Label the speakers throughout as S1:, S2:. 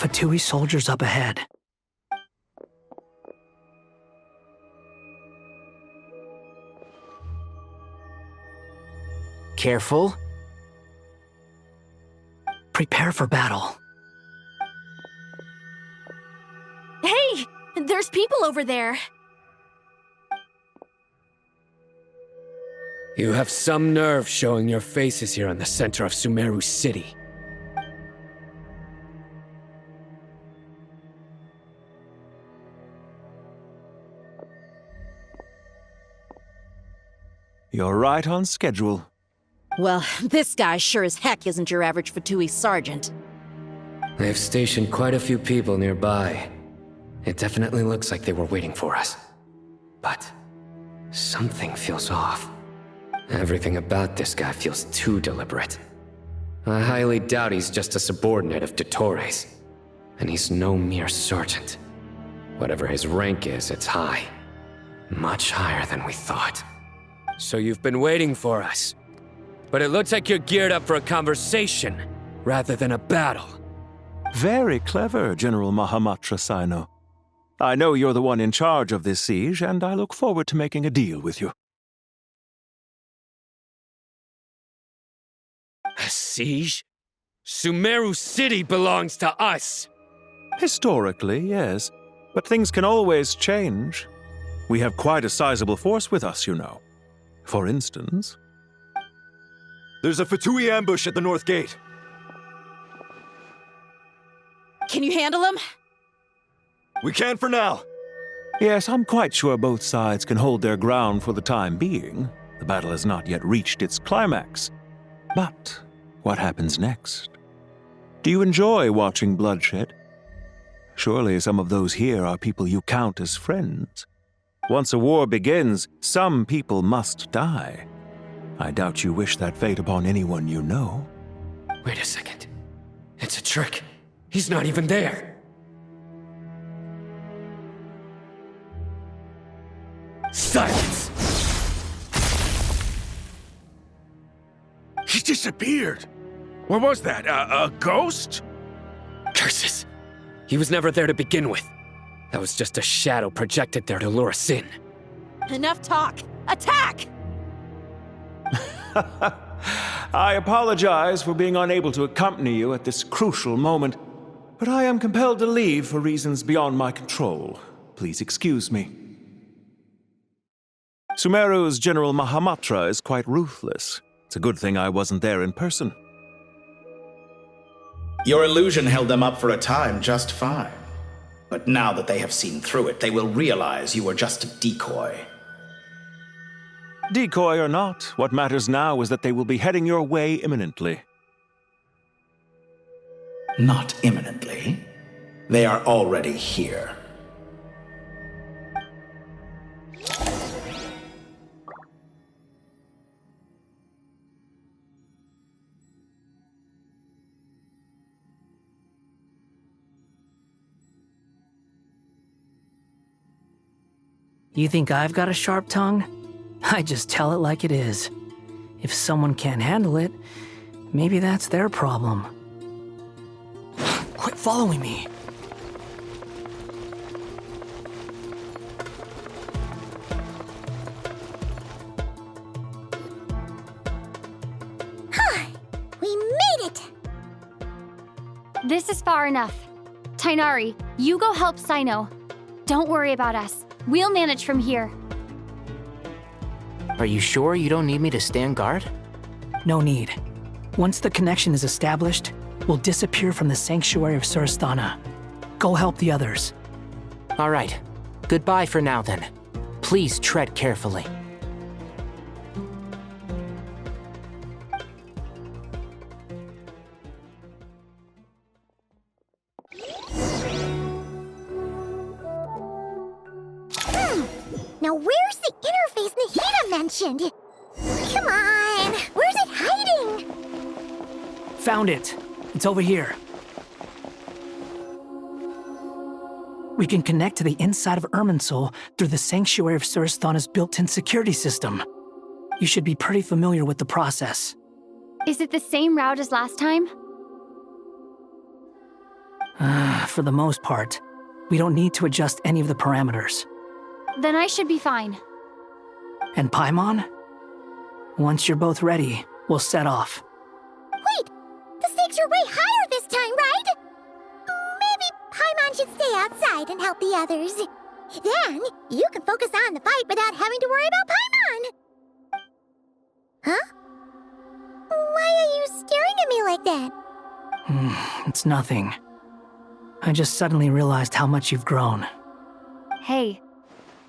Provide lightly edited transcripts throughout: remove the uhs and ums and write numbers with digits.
S1: Fatui soldiers up ahead.
S2: Careful.
S1: Prepare for battle.
S3: Hey! There's people over there!
S2: You have some nerve showing your faces here in the center of Sumeru City.
S4: You're right on schedule.
S3: Well, this guy sure as heck isn't your average Fatui sergeant.
S2: They've stationed quite a few people nearby. It definitely looks like they were waiting for us. But something feels off. Everything about this guy feels too deliberate. I highly doubt he's just a subordinate of Dottores. And he's no mere sergeant. Whatever his rank is, it's high. Much higher than we thought. So you've been waiting for us. But it looks like you're geared up for a conversation, rather than a battle.
S4: Very clever, General Mahamatra Sino. I know you're the one in charge of this siege, and I look forward to making a deal with you.
S2: A siege? Sumeru City belongs to us!
S4: Historically, yes. But things can always change. We have quite a sizable force with us, you know. For instance...
S5: There's a Fatui ambush at the north gate.
S3: Can you handle him?
S5: We can for now.
S4: Yes, I'm quite sure both sides can hold their ground for the time being. The battle has not yet reached its climax. But what happens next? Do you enjoy watching bloodshed? Surely some of those here are people you count as friends. Once a war begins, some people must die. I doubt you wish that fate upon anyone you know.
S2: Wait a second. It's a trick. He's not even there. Silence!
S5: He disappeared. What was that? A ghost?
S2: Curses! He was never there to begin with. That was just a shadow projected there to lure us in.
S3: Enough talk! Attack!
S4: I apologize for being unable to accompany you at this crucial moment, but I am compelled to leave for reasons beyond my control. Please excuse me. Sumeru's General Mahamatra is quite ruthless. It's a good thing I wasn't there in person.
S6: Your illusion held them up for a time just fine. But now that they have seen through it, they will realize you were just a decoy.
S4: Decoy or not, what matters now is that they will be heading your way imminently.
S6: Not imminently. They are already here.
S1: You think I've got a sharp tongue? I just tell it like it is. If someone can't handle it, maybe that's their problem. Quit following me.
S7: We made it!
S8: This is far enough. Tainari, you go help Sino. Don't worry about us. We'll manage from here.
S2: Are you sure you don't need me to stand guard?
S1: No need. Once the connection is established, we'll disappear from the sanctuary of Surasthana. Go help the others.
S2: All right. Goodbye for now, then. Please tread carefully.
S7: Now where's the interface Nahida mentioned? Come on! Where's it hiding?
S1: Found it. It's over here. We can connect to the inside of Irminsul through the Sanctuary of Surasthana's built-in security system. You should be pretty familiar with the process.
S8: Is it the same route as last time?
S1: For the most part, we don't need to adjust any of the parameters.
S8: Then I should be fine.
S1: And Paimon? Once you're both ready, we'll set off.
S7: Wait! The stakes are way higher this time, right? Maybe Paimon should stay outside and help the others. Then, you can focus on the fight without having to worry about Paimon. Huh? Why are you staring at me like that?
S1: It's nothing. I just suddenly realized how much you've grown.
S8: Hey,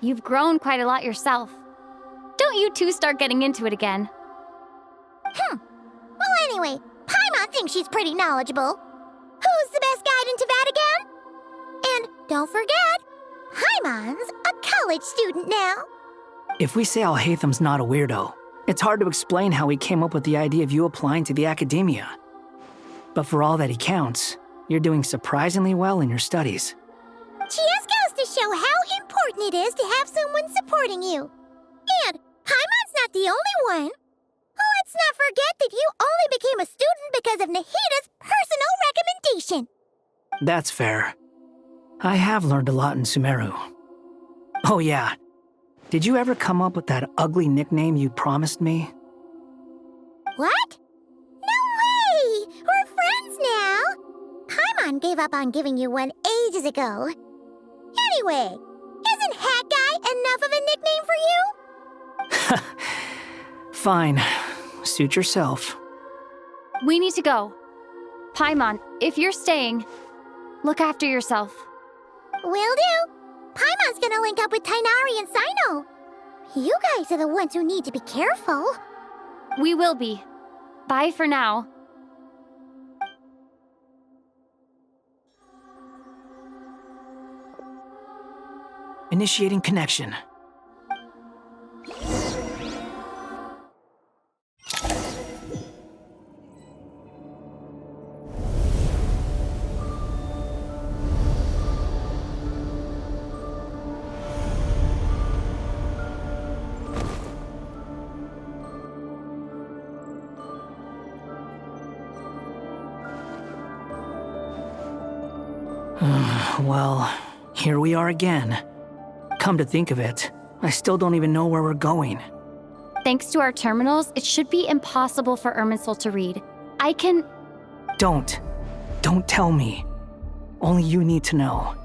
S8: you've grown quite a lot yourself. Don't you two start getting into it again.
S7: Well, anyway, Paimon thinks she's pretty knowledgeable. Who's the best guide in Teyvat again? And don't forget, Paimon's a college student now.
S1: If we say Alhatham's not a weirdo, it's hard to explain how he came up with the idea of you applying to the academia. But for all that he counts, you're doing surprisingly well in your studies.
S7: Just goes to show how important it is to have someone supporting you. And Paimon's not the only one. Let's not forget that you only became a student because of Nahida's personal recommendation.
S1: That's fair. I have learned a lot in Sumeru. Oh yeah, did you ever come up with that ugly nickname you promised me?
S7: What? No way! We're friends now! Paimon gave up on giving you one ages ago. Anyway, isn't Hat Guy enough of a nickname for you?
S1: Fine. Suit yourself.
S8: We need to go. Paimon, if you're staying, look after yourself.
S7: Will do. Paimon's gonna link up with Tighnari and Cyno. You guys are the ones who need to be careful.
S8: We will be. Bye for now.
S1: Initiating connection. Well, here we are again. Come to think of it, I still don't even know where we're going.
S8: Thanks to our terminals, it should be impossible for Irminsul to read. I can...
S1: Don't tell me. Only you need to know.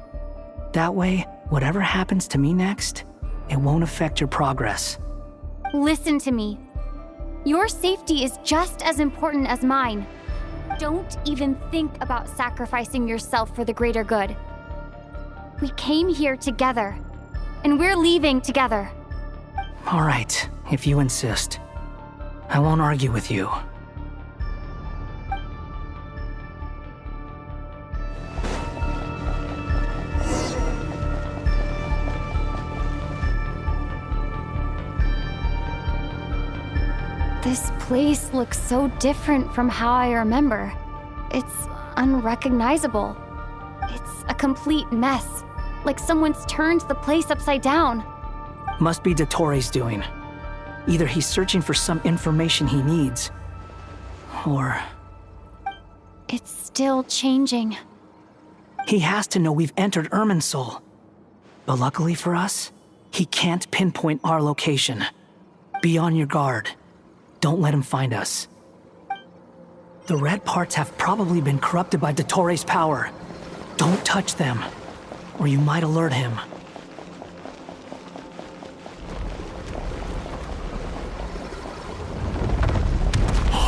S1: That way, whatever happens to me next, it won't affect your progress.
S8: Listen to me. Your safety is just as important as mine. Don't even think about sacrificing yourself for the greater good. We came here together, and we're leaving together.
S1: All right, if you insist. I won't argue with you.
S8: This place looks so different from how I remember. It's unrecognizable. It's a complete mess, like someone's turned the place upside down.
S1: Must be Dottoro's doing. Either he's searching for some information he needs, or...
S8: It's still changing.
S1: He has to know we've entered Irminsul. But luckily for us, he can't pinpoint our location. Be on your guard. Don't let him find us. The red parts have probably been corrupted by Dottoro's power. Don't touch them, or you might alert him.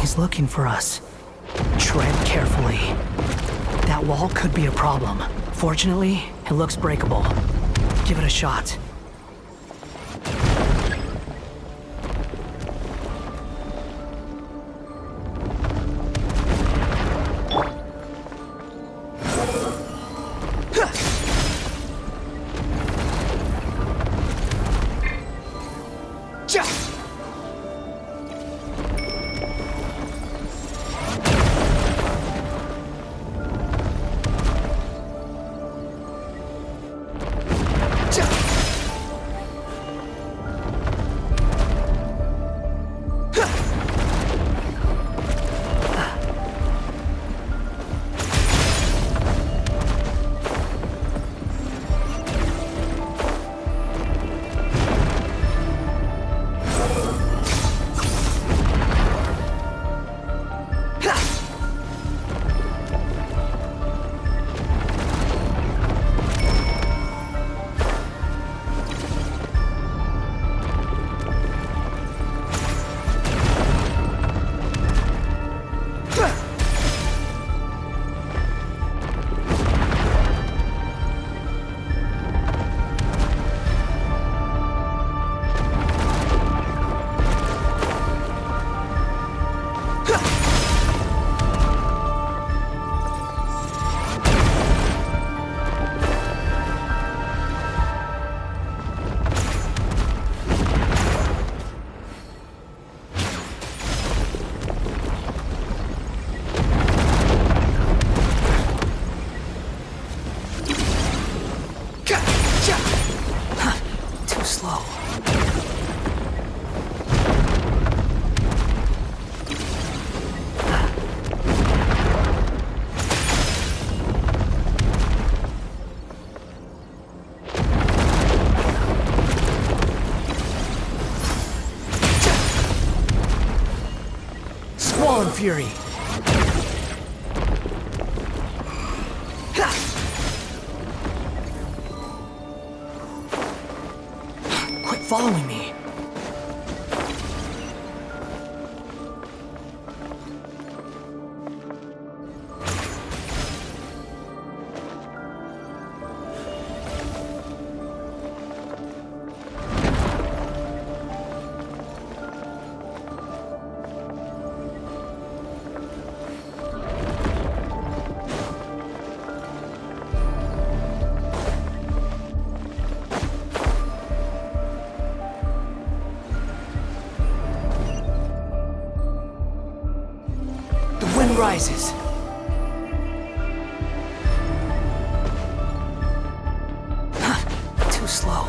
S1: He's looking for us. Tread carefully. That wall could be a problem. Fortunately, it looks breakable. Give it a shot. fury. Quit following me. Rises. Too slow.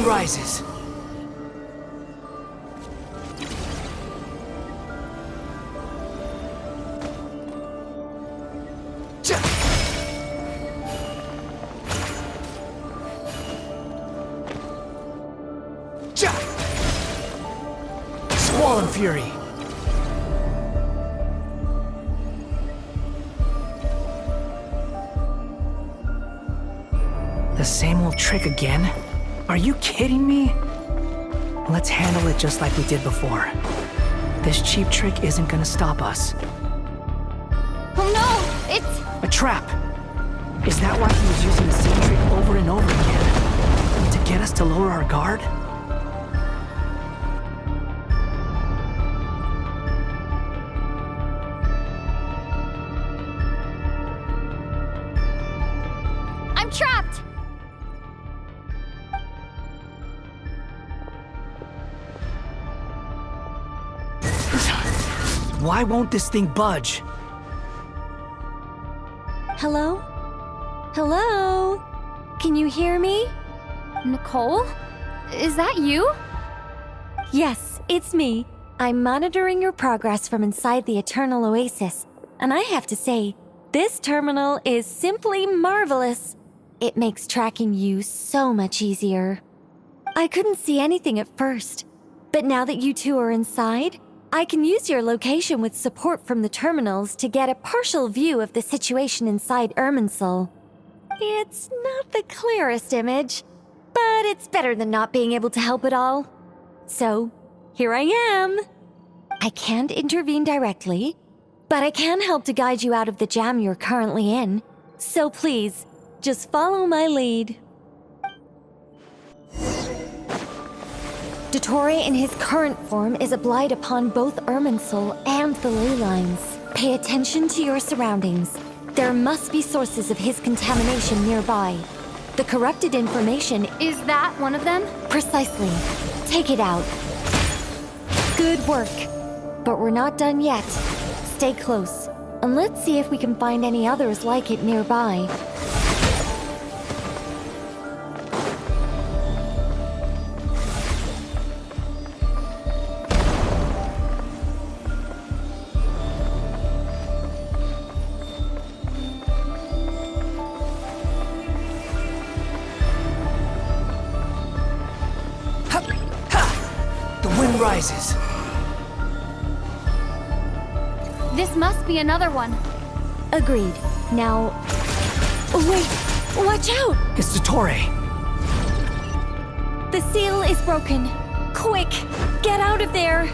S1: Rises. Squall and fury. The same old trick again? Are you kidding me? Let's handle it just like we did before. This cheap trick isn't gonna stop us.
S8: Oh no! It's...
S1: A trap! Is that why he was using the same trick over and over again? To get us to lower our guard?
S8: I'm trapped!
S1: Why won't this thing budge?
S9: Hello? Hello? Can you hear me?
S8: Nicole? Is that you?
S9: Yes, it's me. I'm monitoring your progress from inside the Eternal Oasis, and I have to say, this terminal is simply marvelous. It makes tracking you so much easier. I couldn't see anything at first, but now that you two are inside, I can use your location with support from the terminals to get a partial view of the situation inside Irminsul. It's not the clearest image, but it's better than not being able to help at all. So, here I am. I can't intervene directly, but I can help to guide you out of the jam you're currently in. So please, just follow my lead. Dottore in his current form is a blight upon both Irminsul and the ley lines. Pay attention to your surroundings. There must be sources of his contamination nearby. The corrupted information...
S8: Is that one of them?
S9: Precisely. Take it out. Good work. But we're not done yet. Stay close, and let's see if we can find any others like it nearby.
S1: rises.
S8: This must be another one.
S9: Agreed. Now... Wait! Watch out!
S1: It's Dottore.
S9: The seal is broken. Quick! Get out of there!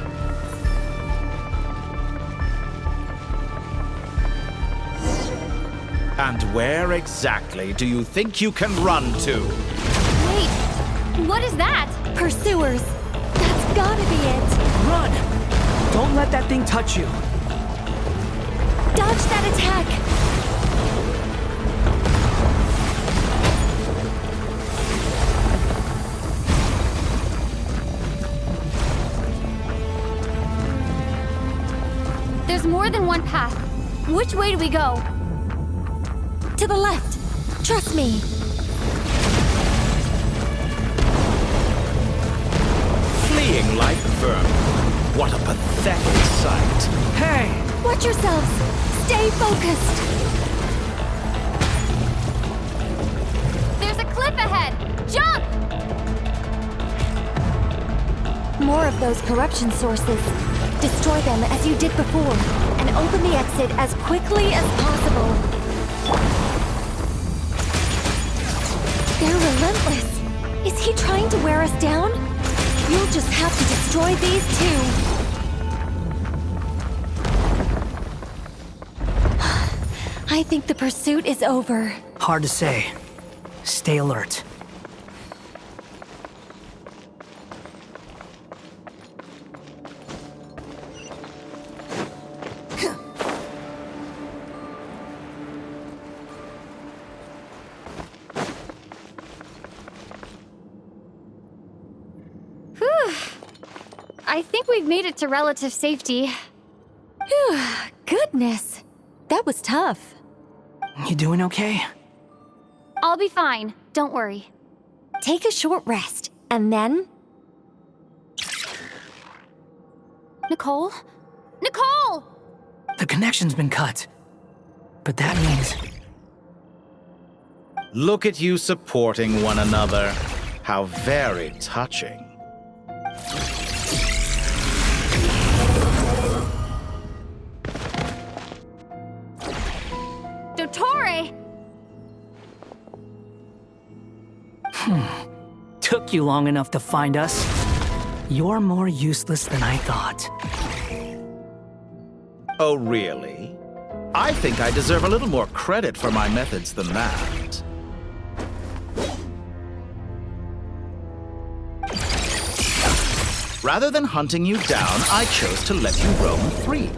S6: And where exactly do you think you can run to?
S8: Wait, what is that?
S9: Pursuers! That's gotta be it!
S1: Run! Don't let that thing touch you.
S9: Dodge that attack!
S8: There's more than one path. Which way do we go?
S9: To the left! Trust me!
S6: Fleeing like vermin. What a pathetic sight.
S1: Hey!
S9: Watch yourselves! Stay focused!
S8: There's a cliff ahead! Jump!
S9: More of those corruption sources. Destroy them as you did before, and open the exit as quickly as possible. They're relentless. Is he trying to wear us down? You'll just have to destroy these too. I think the pursuit is over.
S1: Hard to say. Stay alert.
S8: I think we've made it to relative safety.
S9: Phew, goodness. That was tough.
S1: You doing okay?
S8: I'll be fine, don't worry.
S9: Take a short rest, and then...
S8: Nicole? Nicole!
S1: The connection's been cut. But that means...
S6: Look at you supporting one another. How very touching.
S8: Dottore!
S1: Took you long enough to find us. You're more useless than I thought.
S6: Oh, really? I think I deserve a little more credit for my methods than that. Rather than hunting you down, I chose to let you roam free.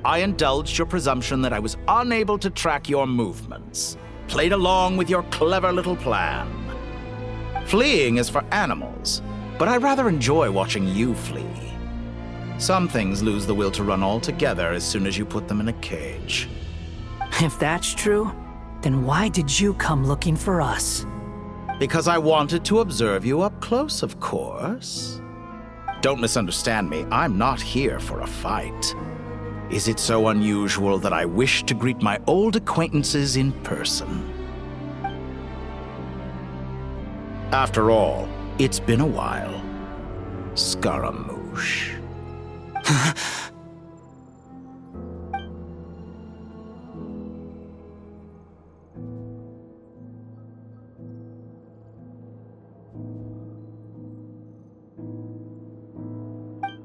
S6: I indulged your presumption that I was unable to track your movements, played along with your clever little plan. Fleeing is for animals, but I rather enjoy watching you flee. Some things lose the will to run altogether as soon as you put them in a cage.
S1: If that's true, then why did you come looking for us?
S6: Because I wanted to observe you up close, of course. Don't misunderstand me, I'm not here for a fight. Is it so unusual that I wish to greet my old acquaintances in person? After all, it's been a while. Scaramouche.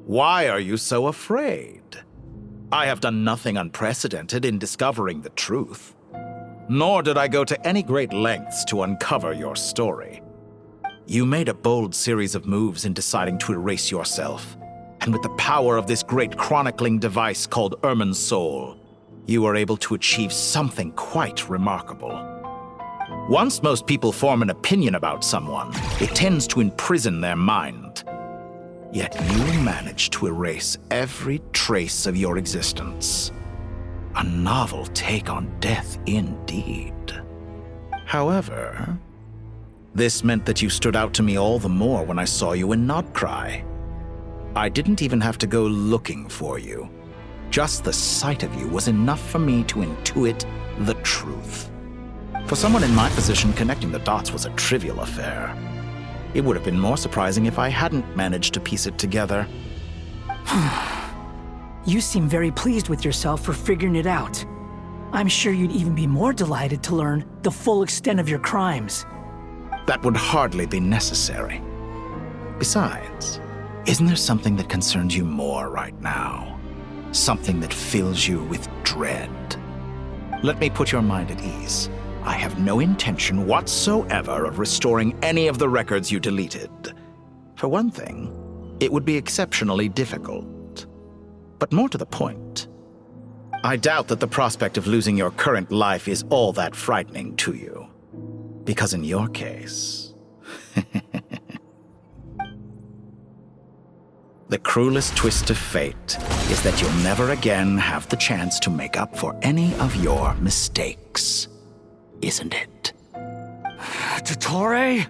S6: Why are you so afraid? I have done nothing unprecedented in discovering the truth. Nor did I go to any great lengths to uncover your story. You made a bold series of moves in deciding to erase yourself. And with the power of this great chronicling device called Irmin's Soul, you were able to achieve something quite remarkable. Once most people form an opinion about someone, it tends to imprison their mind. Yet you managed to erase every trace of your existence. A novel take on death indeed. However, this meant that you stood out to me all the more when I saw you in Nodcry. I didn't even have to go looking for you. Just the sight of you was enough for me to intuit the truth. For someone in my position, connecting the dots was a trivial affair. It would have been more surprising if I hadn't managed to piece it together.
S1: You seem very pleased with yourself for figuring it out. I'm sure you'd even be more delighted to learn the full extent of your crimes.
S6: That would hardly be necessary. Besides, isn't there something that concerns you more right now? Something that fills you with dread? Let me put your mind at ease. I have no intention whatsoever of restoring any of the records you deleted. For one thing, it would be exceptionally difficult. But more to the point, I doubt that the prospect of losing your current life is all that frightening to you. Because in your case, the cruelest twist of fate is that you'll never again have the chance to make up for any of your mistakes. Isn't it?
S1: Dottore?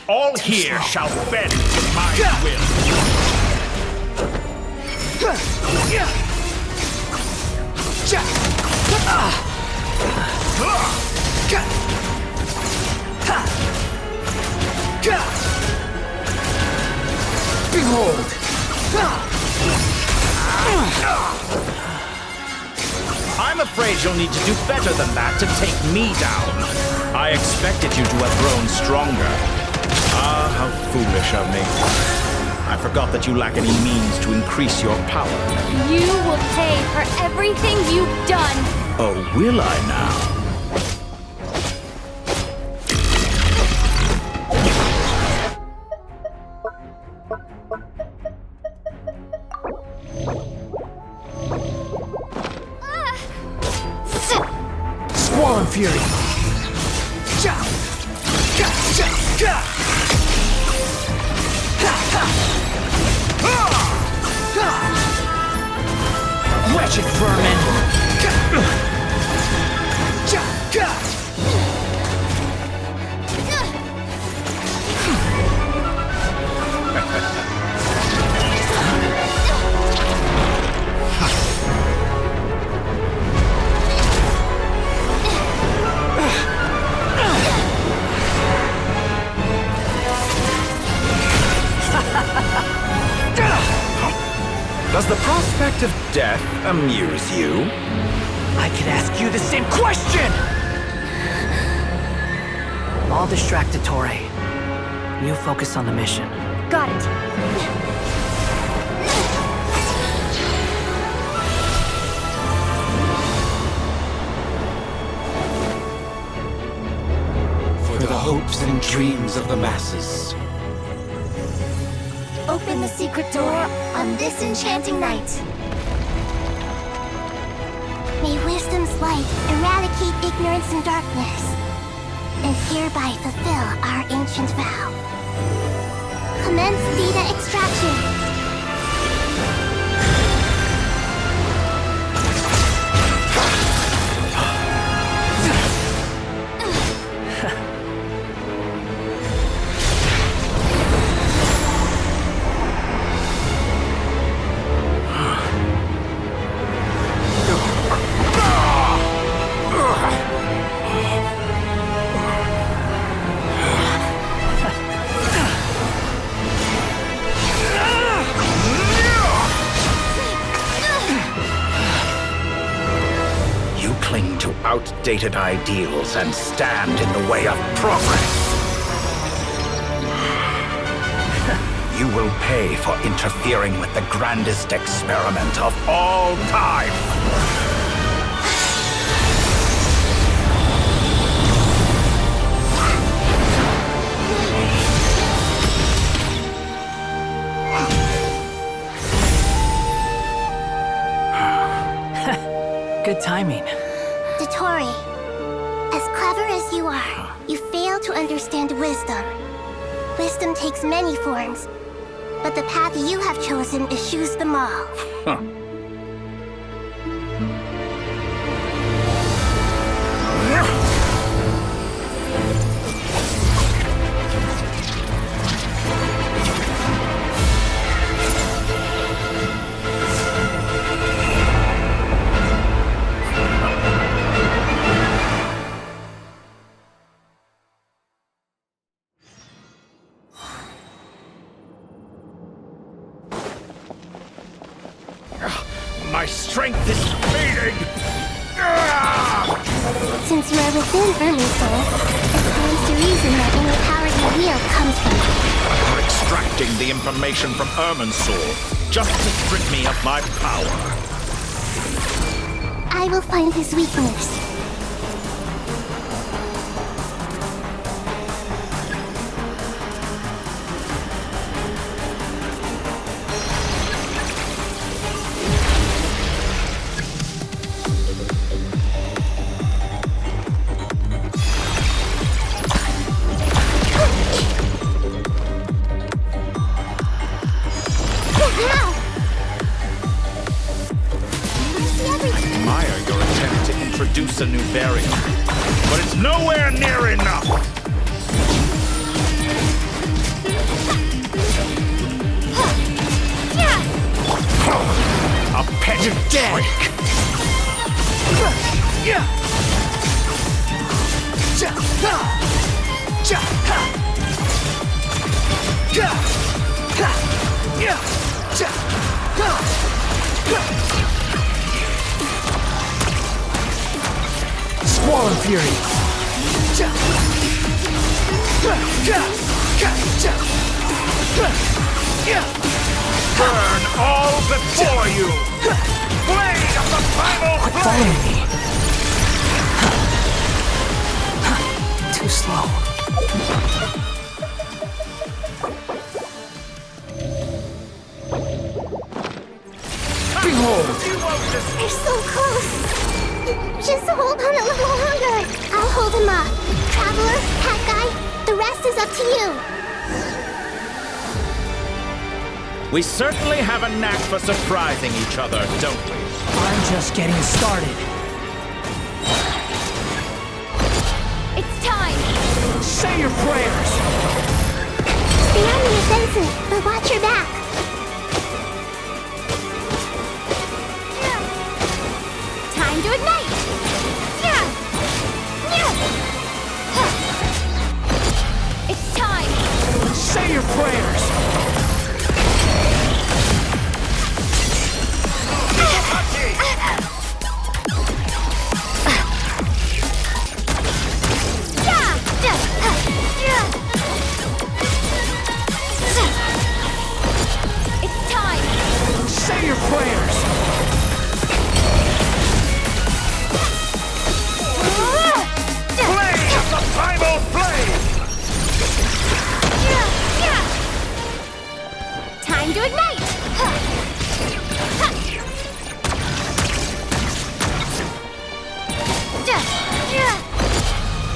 S5: All here shall bend to my will.
S1: Behold!
S6: I'm afraid you'll need to do better than that to take me down. I expected you to have grown stronger. Ah, how foolish of me. I forgot that you lack any means to increase your power.
S8: You will pay for everything you've done.
S6: Oh, will I now?
S1: Squall and Fury! Wretched vermin!
S6: Does the prospect of death amuse you?
S1: I could ask you the same question! I'll distract Dottore. You focus on the mission.
S8: Got it.
S10: For the hopes and dreams of the masses.
S7: Open the secret door on this enchanting night. May wisdom's light eradicate ignorance and darkness, and hereby fulfill our ancient vow. Commence data extraction.
S6: Outdated ideals and stand in the way of progress. You will pay for interfering with the grandest experiment of all time.
S1: Good timing.
S7: Dottore, as clever as you are, you fail to understand wisdom. Wisdom takes many forms, but the path you have chosen eschews them all.
S5: My strength is fading!
S7: Since you are within Irminsul, it stands to reason that any power you wield comes from it.
S6: You're extracting the information from Irminsul just to strip me of my power.
S7: I will find his weakness.
S6: A new variant, but it's nowhere near enough. A petty trick.
S1: Squall and Fury!
S5: Burn all before you! Blade of the primal
S1: Quit following me! Too slow. Behold!
S7: They're so close! Just hold on a little longer. I'll hold him off. Traveler, Cat Guy, the rest is up to you.
S6: We certainly have a knack for surprising each other, don't we?
S1: I'm just getting started.
S8: It's time!
S1: Say your prayers!
S7: Stay on the offensive, but watch your back.
S8: Time to ignite! It's time!
S1: Say your prayers!
S8: It's time!
S1: Say your prayers!
S5: blade of the primal flame!
S8: Time to ignite!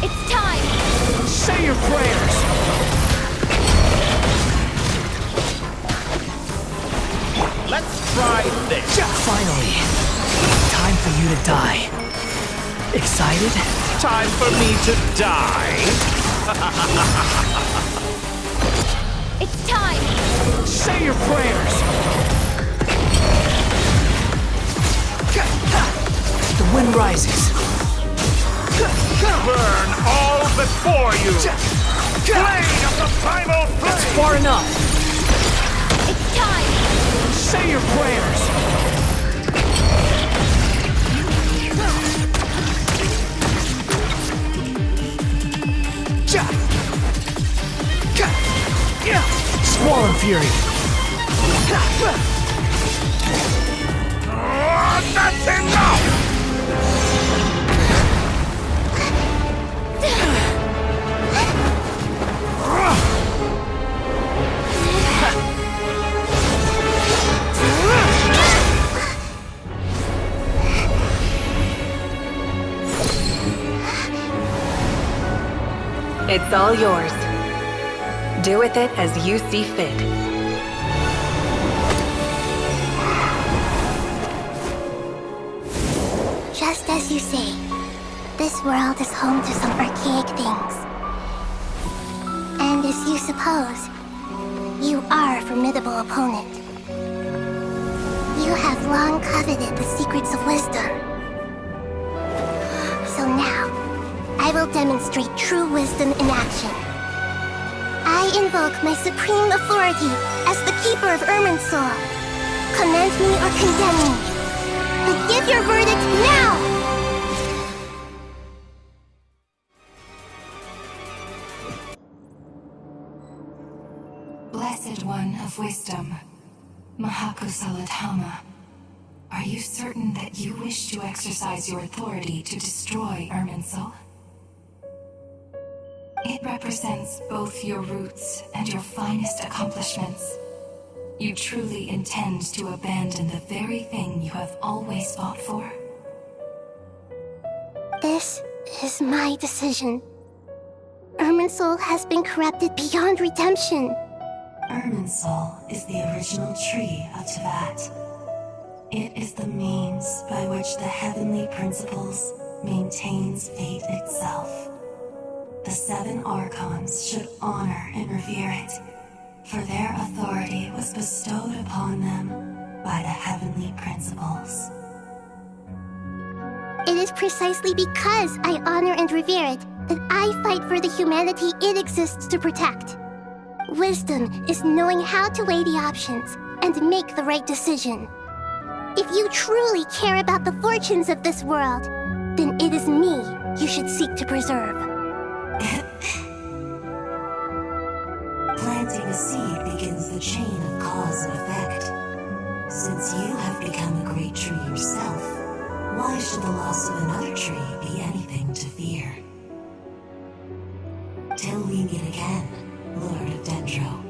S8: It's time!
S1: Say your prayers!
S6: Let's try this.
S1: Finally! Time for you to die. Excited?
S6: Time for me to die.
S8: It's time!
S1: Say your prayers! The wind rises.
S5: Burn all before you! Blade of the primal flame!
S1: That's far enough!
S8: It's time!
S1: Say your prayers! Squall and Fury!
S5: That's enough!
S11: It's all yours. Do with it as you see fit.
S7: Just as you say, this world is home to some archaic things. And as you suppose, you are a formidable opponent. You have long coveted the secrets of wisdom. So now, I will demonstrate true wisdom in action. I invoke my supreme authority as the keeper of Irminsul. Commend me or condemn me. Give your verdict now!
S12: Blessed One of Wisdom, Mahakosaladhama, are you certain that you wish to exercise your authority to destroy Irminsul? It represents both your roots and your finest accomplishments. You truly intend to abandon the very thing you have always fought for?
S7: This is my decision. Irminsul has been corrupted beyond redemption.
S12: Irminsul is the original tree of Teyvat. It is the means by which the heavenly principles maintains fate itself. The 7 Archons should honor and revere it, for their authority was bestowed upon them by the heavenly principles.
S7: It is precisely because I honor and revere it that I fight for the humanity it exists to protect. Wisdom is knowing how to weigh the options and make the right decision. If you truly care about the fortunes of this world, then it is me you should seek to preserve.
S12: Planting a seed begins the chain of cause and effect. Since you have become a great tree yourself, why should the loss of another tree be anything to fear? Till we meet again, Lord of Dendro.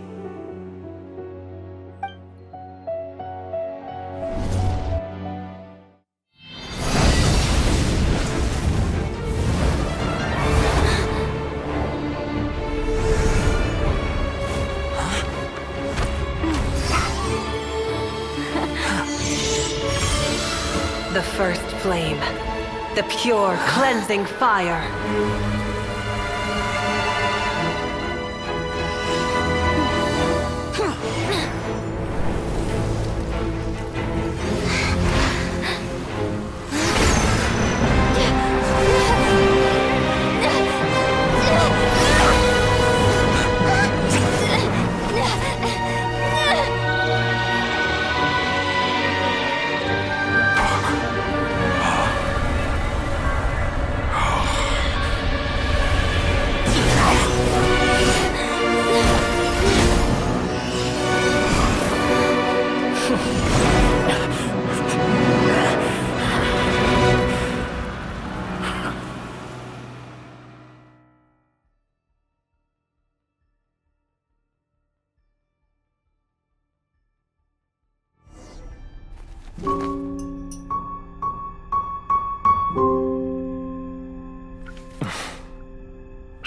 S11: The first flame. The pure, cleansing fire.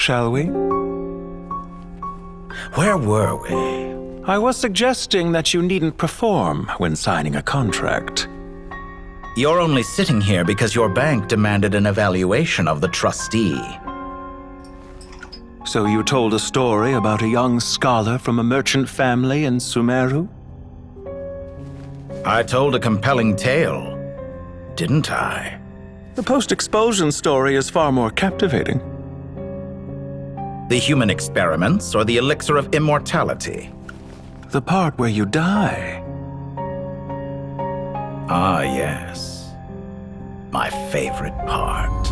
S4: Shall we?
S6: Where were we?
S4: I was suggesting that you needn't perform when signing a contract.
S6: You're only sitting here because your bank demanded an evaluation of the trustee.
S4: So you told a story about a young scholar from a merchant family in Sumeru?
S6: I told a compelling tale, didn't I?
S4: The post-expulsion story is far more captivating.
S6: The human experiments or the elixir of immortality?
S4: The part where you die.
S6: Ah, yes. My favorite part.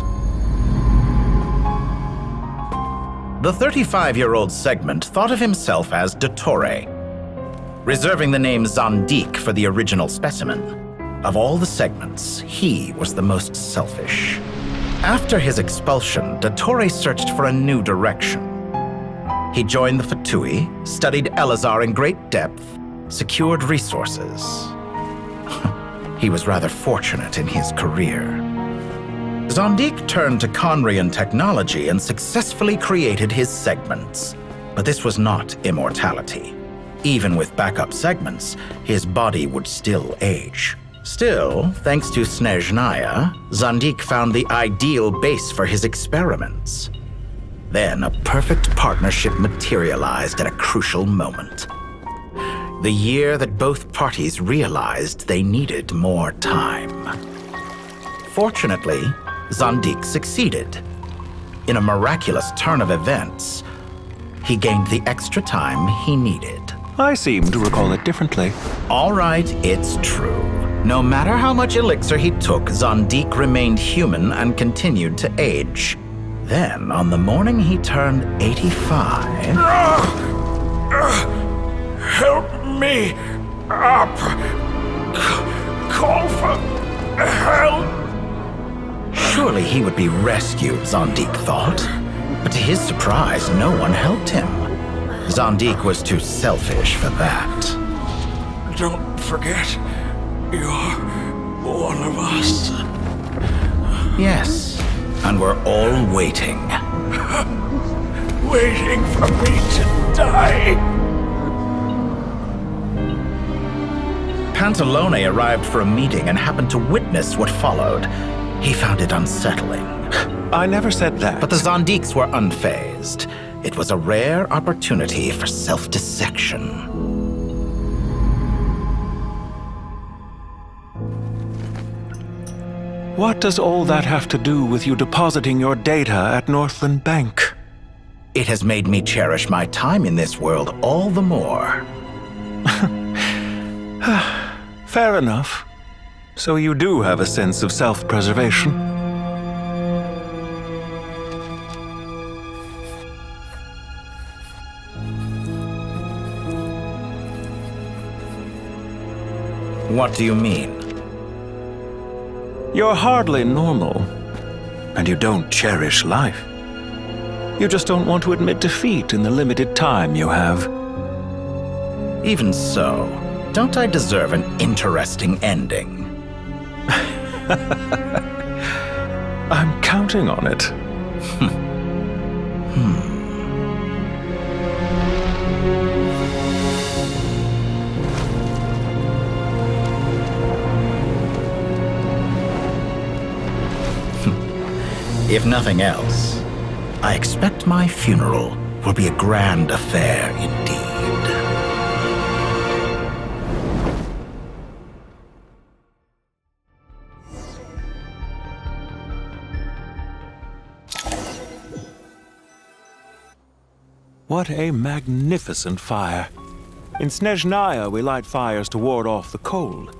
S6: The 35-year-old Segment thought of himself as Dottore, reserving the name Zandik for the original specimen. Of all the Segments, he was the most selfish. After his expulsion, Dottore searched for a new direction. He joined the Fatui, studied Elazar in great depth, secured resources. He was rather fortunate in his career. Zandik turned to Conrian technology and successfully created his segments. But this was not immortality. Even with backup segments, his body would still age. Still, thanks to Snezhnaya, Zandik found the ideal base for his experiments. Then a perfect partnership materialized at a crucial moment. The year that both parties realized they needed more time. Fortunately, Zandik succeeded. In a miraculous turn of events, he gained the extra time he needed.
S4: I seem to recall it differently.
S6: All right, it's true. No matter how much elixir he took, Zondique remained human and continued to age. Then, on the morning he turned 85...
S5: Help me up! Call for help!
S6: Surely he would be rescued, Zondique thought. But to his surprise, no one helped him. Zondique was too selfish for that.
S5: Don't forget, you're one of us.
S6: Yes, and we're all waiting.
S5: Waiting for me to die.
S6: Pantalone arrived for a meeting and happened to witness what followed. He found it unsettling.
S4: I never said that.
S6: But the Zondiques were unfazed. It was a rare opportunity for self-dissection.
S4: What does all that have to do with you depositing your data at Northland Bank?
S6: It has made me cherish my time in this world all the more.
S4: Fair enough. So you do have a sense of self-preservation.
S6: What do you mean?
S4: You're hardly normal, and you don't cherish life. You just don't want to admit defeat in the limited time you have.
S6: Even so, don't I deserve an interesting ending?
S4: I'm counting on it.
S6: If nothing else, I expect my funeral will be a grand affair indeed.
S4: What a magnificent fire. In Snezhnaya, we light fires to ward off the cold.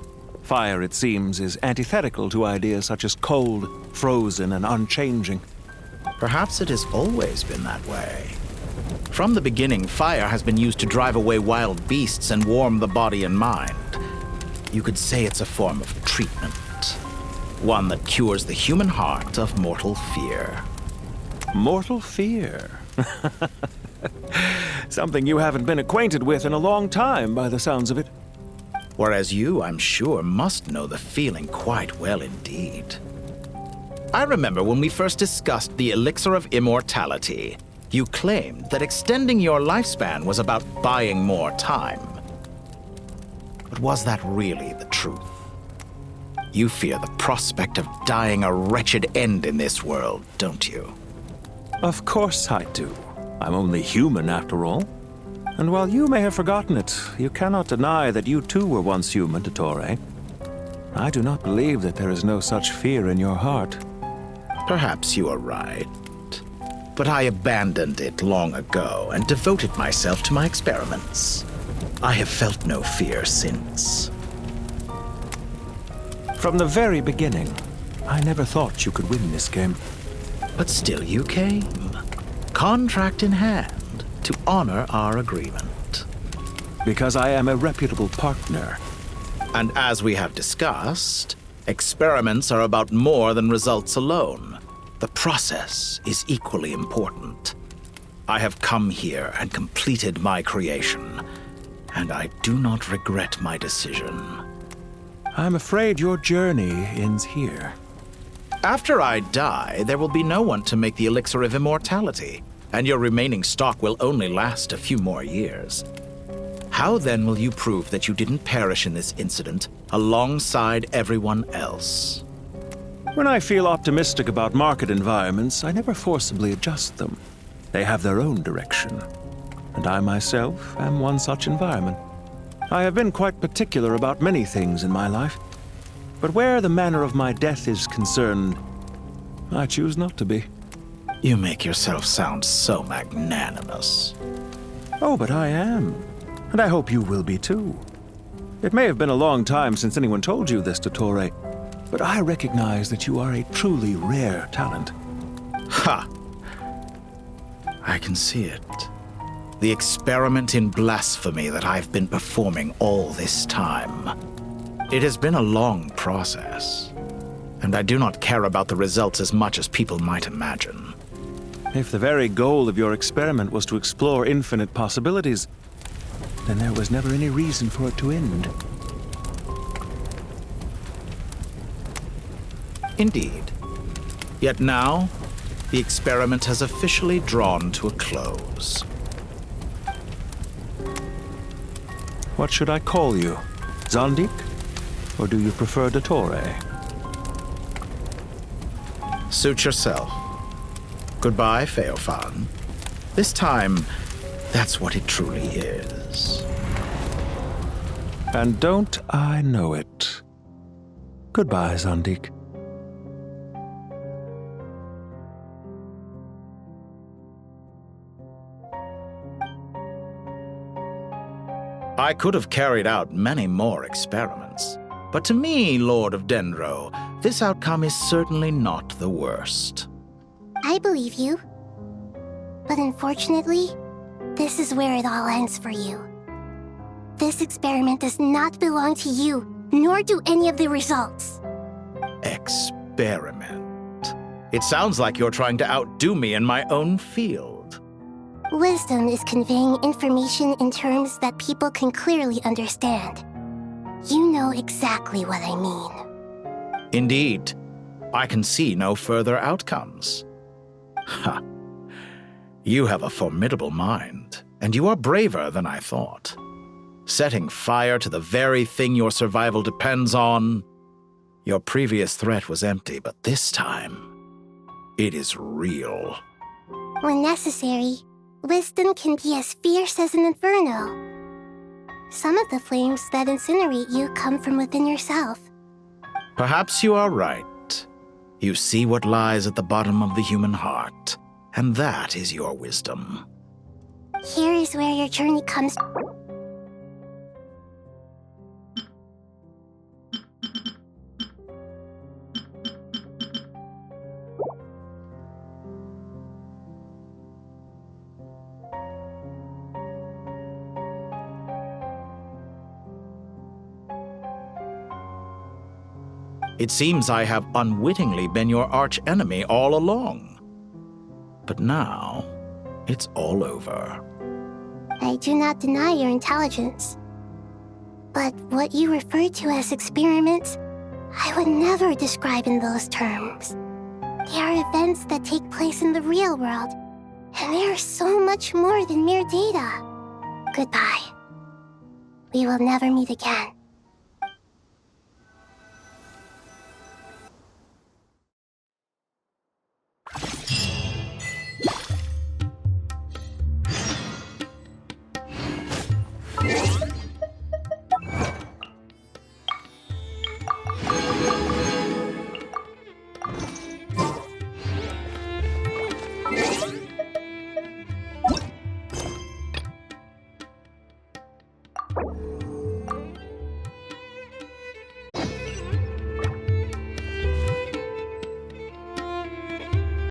S4: Fire, it seems, is antithetical to ideas such as cold, frozen, and unchanging.
S6: Perhaps it has always been that way. From the beginning, fire has been used to drive away wild beasts and warm the body and mind. You could say it's a form of treatment. One that cures the human heart of mortal fear.
S4: Mortal fear? Something you haven't been acquainted with in a long time, by the sounds of it.
S6: Whereas you, I'm sure, must know the feeling quite well indeed. I remember when we first discussed the elixir of immortality, you claimed that extending your lifespan was about buying more time. But was that really the truth? You fear the prospect of dying a wretched end in this world, don't you?
S4: Of course I do. I'm only human, after all. And while you may have forgotten it, you cannot deny that you too were once human, Dottore. I do not believe that there is no such fear in your heart.
S6: Perhaps you are right. But I abandoned it long ago and devoted myself to my experiments. I have felt no fear since.
S4: From the very beginning, I never thought you could win this game.
S6: But still you came, contract in hand, to honor our agreement.
S4: Because I am a reputable partner.
S6: And as we have discussed, experiments are about more than results alone. The process is equally important. I have come here and completed my creation, and I do not regret my decision.
S4: I'm afraid your journey ends here.
S6: After I die, there will be no one to make the elixir of immortality, and your remaining stock will only last a few more years. How then will you prove that you didn't perish in this incident alongside everyone else?
S4: When I feel optimistic about market environments, I never forcibly adjust them. They have their own direction, and I myself am one such environment. I have been quite particular about many things in my life, but where the manner of my death is concerned, I choose not to be.
S6: You make yourself sound so magnanimous.
S4: Oh, but I am, and I hope you will be too. It may have been a long time since anyone told you this, Dottore, but I recognize that you are a truly rare talent.
S6: Ha! I can see it. The experiment in blasphemy that I've been performing all this time. It has been a long process, and I do not care about the results as much as people might imagine.
S4: If the very goal of your experiment was to explore infinite possibilities, then there was never any reason for it to end.
S6: Indeed. Yet now, the experiment has officially drawn to a close.
S4: What should I call you? Zondik? Or do you prefer Dottore?
S6: Suit yourself. Goodbye, Feofan. This time, that's what it truly is.
S4: And don't I know it? Goodbye, Zondik.
S6: I could have carried out many more experiments, but to me, Lord of Dendro, this outcome is certainly not the worst.
S7: I believe you. But unfortunately, this is where it all ends for you. This experiment does not belong to you, nor do any of the results.
S6: Experiment? It sounds like you're trying to outdo me in my own field.
S7: Wisdom is conveying information in terms that people can clearly understand. You know exactly what I mean.
S6: Indeed. I can see no further outcomes. Ha! You have a formidable mind, and you are braver than I thought. Setting fire to the very thing your survival depends on. Your previous threat was empty, but this time, it is real.
S7: When necessary, wisdom can be as fierce as an inferno. Some of the flames that incinerate you come from within yourself.
S6: Perhaps you are right. You see what lies at the bottom of the human heart, and that is your wisdom.
S7: Here is where your journey comes.
S6: It seems I have unwittingly been your arch-enemy all along. But now, it's all over.
S7: I do not deny your intelligence. But what you refer to as experiments, I would never describe in those terms. They are events that take place in the real world, and they are so much more than mere data. Goodbye. We will never meet again.
S12: You